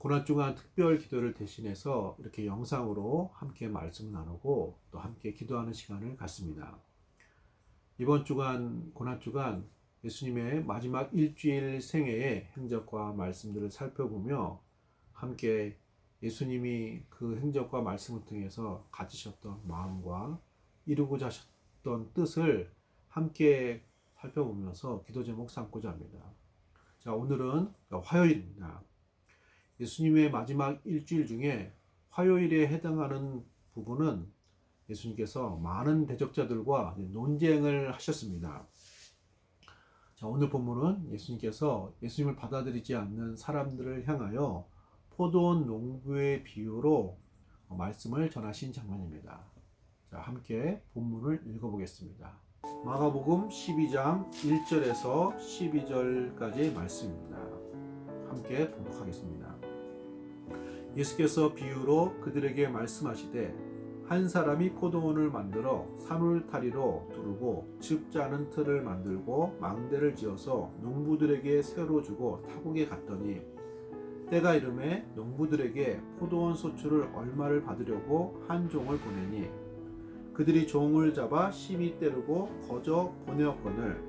고난주간 특별 기도를 대신해서 이렇게 영상으로 함께 말씀을 나누고 또 함께 기도하는 시간을 갖습니다. 이번 주간 고난주간 예수님의 마지막 일주일 생애의 행적과 말씀들을 살펴보며 함께 예수님이 그 행적과 말씀을 통해서 가지셨던 마음과 이루고자 하셨던 뜻을 함께 살펴보면서 기도 제목 삼고자 합니다. 자, 오늘은 화요일입니다. 예수님의 마지막 일주일 중에 화요일에 해당하는 부분은 예수님께서 많은 대적자들과 논쟁을 하셨습니다. 자, 오늘 본문은 예수님께서 예수님을 받아들이지 않는 사람들을 향하여 포도원 농부의 비유로 말씀을 전하신 장면입니다. 자, 함께 본문을 읽어보겠습니다. 마가복음 12장 1절에서 12절까지의 말씀입니다. 함께 봉독하겠습니다. 예수께서 비유로 그들에게 말씀하시되 한 사람이 포도원을 만들어 산울타리로 두르고 즙 짜는 틀을 만들고 망대를 지어서 농부들에게 새로 주고 타국에 갔더니 때가 이르매 농부들에게 포도원 소출을 얼마를 받으려고 한 종을 보내니 그들이 종을 잡아 심히 때르고 거저 보내었거늘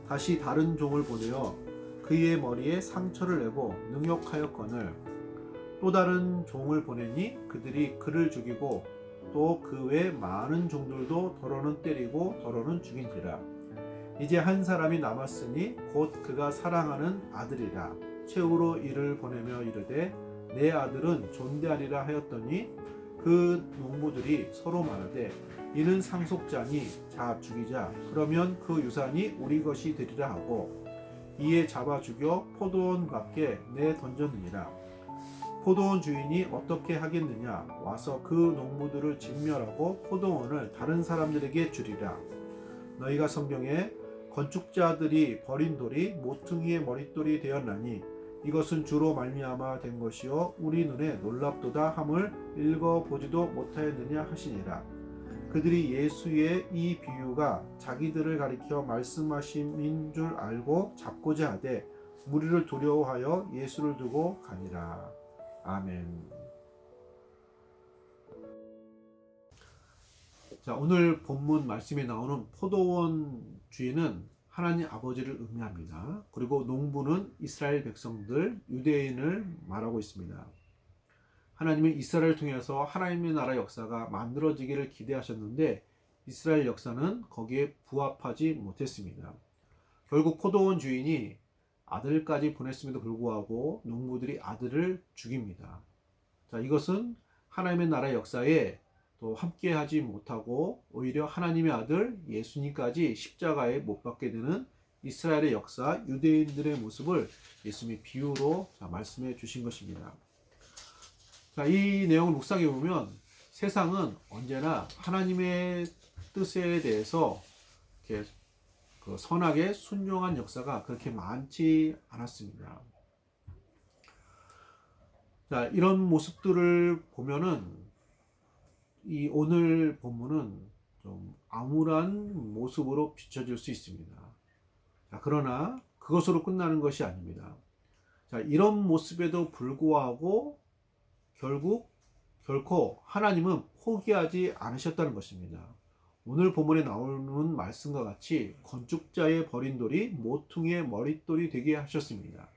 다시 다른 종을 보내어 그의 머리에 상처를 내고 능욕하였거늘 또 다른 종을 보내니 그들이 그를 죽이고 또 그 외 많은 종들도 더러는 때리고 더러는 죽인지라. 이제 한 사람이 남았으니 곧 그가 사랑하는 아들이라. 최후로 이를 보내며 이르되 내 아들은 존대하리라 하였더니 그 농부들이 서로 말하되 이는 상속자니 자 죽이자. 그러면 그 유산이 우리 것이 되리라 하고 이에 잡아 죽여 포도원 밖에 내 던졌느니라. 포도원 주인이 어떻게 하겠느냐. 와서 그 농부들을 진멸하고 포도원을 다른 사람들에게 주리라. 너희가 성경에 건축자들이 버린 돌이 모퉁이의 머릿돌이 되었나니 이것은 주로 말미암아 된 것이요 우리 눈에 놀랍도다 함을 읽어보지도 못하였느냐 하시니라. 그들이 예수의 이 비유가 자기들을 가리켜 말씀하심인 줄 알고 잡고자 하되 무리를 두려워하여 예수를 두고 가니라. 아멘. 자, 오늘 본문 말씀에 나오는 포도원 주인은 하나님 아버지를 의미합니다. 그리고 농부는 이스라엘 백성들, 유대인을 말하고 있습니다. 하나님은 이스라엘을 통해서 하나님의 나라 역사가 만들어지기를 기대하셨는데 이스라엘 역사는 거기에 부합하지 못했습니다. 결국 포도원 주인이 아들까지 보냈음에도 불구하고 농부들이 아들을 죽입니다. 자, 이것은 하나님의 나라 역사에 또 함께하지 못하고 오히려 하나님의 아들 예수님까지 십자가에 못 박게 되는 이스라엘의 역사, 유대인들의 모습을 예수님이 비유로 말씀해 주신 것입니다. 자, 이 내용을 묵상해 보면 세상은 언제나 하나님의 뜻에 대해서 이렇게 선하게 순종한 역사가 그렇게 많지 않았습니다. 자, 이런 모습들을 보면은 이 오늘 본문은 좀 암울한 모습으로 비춰질 수 있습니다. 자, 그러나 그것으로 끝나는 것이 아닙니다. 자, 이런 모습에도 불구하고 결코 하나님은 포기하지 않으셨다는 것입니다. 오늘 본문에 나오는 말씀과 같이 건축자의 버린 돌이 모퉁이의 머릿돌이 되게 하셨습니다.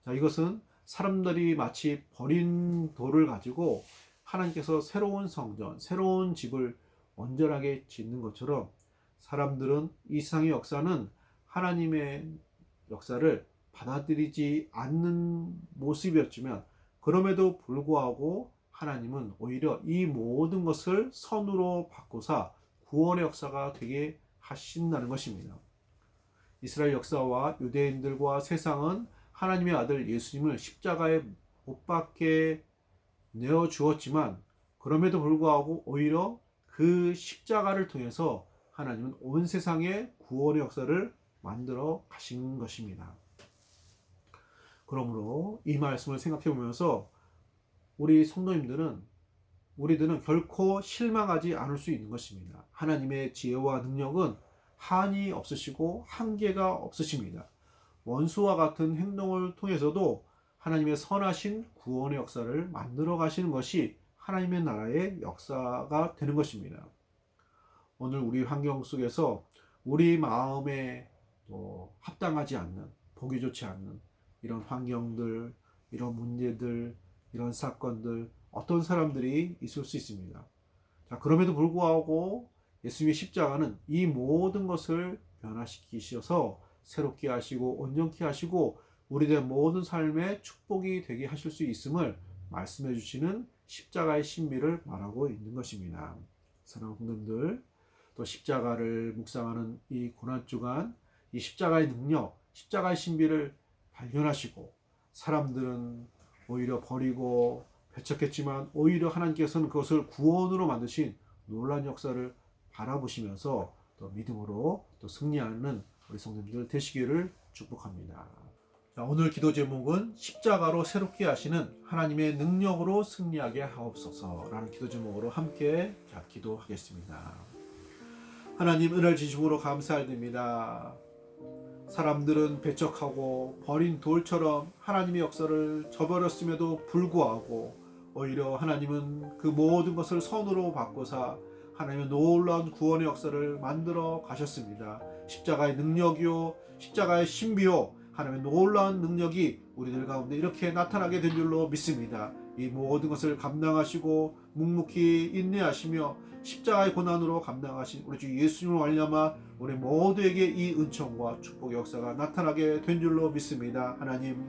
자, 이것은 사람들이 마치 버린 돌을 가지고 하나님께서 새로운 성전, 새로운 집을 온전하게 짓는 것처럼 사람들은 이 세상의 역사는 하나님의 역사를 받아들이지 않는 모습이었지만 그럼에도 불구하고 하나님은 오히려 이 모든 것을 선으로 바꾸사 구원의 역사가 되게 하신다는 것입니다. 이스라엘 역사와 유대인들과 세상은 하나님의 아들 예수님을 십자가에 못 박게 내어 주었지만 그럼에도 불구하고 오히려 그 십자가를 통해서 하나님은 온 세상에 구원의 역사를 만들어 가신 것입니다. 그러므로 이 말씀을 생각해 보면서 우리 우리들은 결코 실망하지 않을 수 있는 것입니다. 하나님의 지혜와 능력은 한이 없으시고 한계가 없으십니다. 원수와 같은 행동을 통해서도 하나님의 선하신 구원의 역사를 만들어 가시는 것이 하나님의 나라의 역사가 되는 것입니다. 오늘 우리 환경 속에서 우리 마음에 합당하지 않는, 보기 좋지 않는 이런 환경들, 이런 문제들, 이런 사건들, 어떤 사람들이 있을 수 있습니다. 자, 그럼에도 불구하고 예수님의 십자가는 이 모든 것을 변화시키셔서 새롭게 하시고 온전케 하시고 우리들의 모든 삶의 축복이 되게 하실 수 있음을 말씀해 주시는 십자가의 신비를 말하고 있는 것입니다. 사랑하는 성도님들, 또 십자가를 묵상하는 이 고난주간 이 십자가의 능력, 십자가의 신비를 발견하시고 사람들은 오히려 버리고 배척했지만 오히려 하나님께서는 그것을 구원으로 만드신 놀라운 역사를 바라보시면서 또 믿음으로 또 승리하는 우리 성도님들 되시기를 축복합니다. 자, 오늘 기도 제목은 십자가로 새롭게 하시는 하나님의 능력으로 승리하게 하옵소서라는 기도 제목으로 함께 기도하겠습니다. 하나님 은혜를 주심으로 감사드립니다. 사람들은 배척하고 버린 돌처럼 하나님의 역사를 저버렸음에도 불구하고 오히려 하나님은 그 모든 것을 선으로 바꾸사 하나님의 놀라운 구원의 역사를 만들어 가셨습니다. 십자가의 능력이요, 십자가의 신비요, 하나님의 놀라운 능력이 우리들 가운데 이렇게 나타나게 된 줄로 믿습니다. 이 모든 것을 감당하시고 묵묵히 인내하시며 십자가의 고난으로 감당하신 우리 주 예수님을 말미암아 우리 모두에게 이 은총과 축복의 역사가 나타나게 된 줄로 믿습니다. 하나님,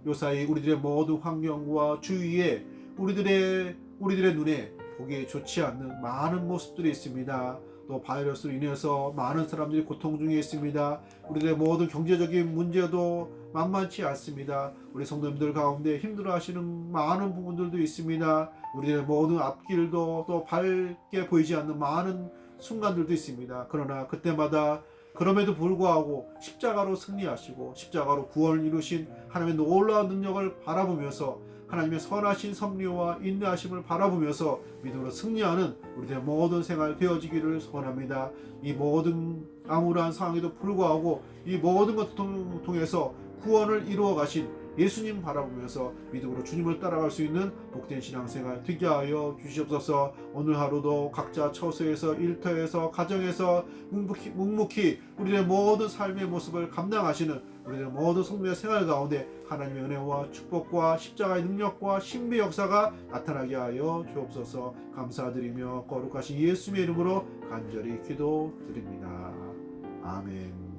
요사이 우리들의 모든 환경과 주위에 우리들의 눈에 보기에 좋지 않는 많은 모습들이 있습니다. 또 바이러스로 인해서 많은 사람들이 고통 중에 있습니다. 우리들의 모든 경제적인 문제도 만만치 않습니다. 우리 성도님들 가운데 힘들어하시는 많은 부분들도 있습니다. 우리의 모든 앞길도 또 밝게 보이지 않는 많은 순간들도 있습니다. 그러나 그때마다 그럼에도 불구하고 십자가로 승리하시고 십자가로 구원을 이루신 하나님의 놀라운 능력을 바라보면서 하나님의 선하신 섭리와 인내하심을 바라보면서 믿음으로 승리하는 우리들의 모든 생활 되어지기를 소원합니다. 이 모든 암울한 상황에도 불구하고 이 모든 것을 통해서 구원을 이루어 가신 예수님 바라보면서 믿음으로 주님을 따라갈 수 있는 복된 신앙생활 되게 하여 주시옵소서. 오늘 하루도 각자 처소에서 일터에서 가정에서 묵묵히 우리의 모든 삶의 모습을 감당하시는 우리의 모든 성도의 생활 가운데 하나님의 은혜와 축복과 십자가의 능력과 신비의 역사가 나타나게 하여 주옵소서. 감사드리며 거룩하신 예수님의 이름으로 간절히 기도드립니다. 아멘.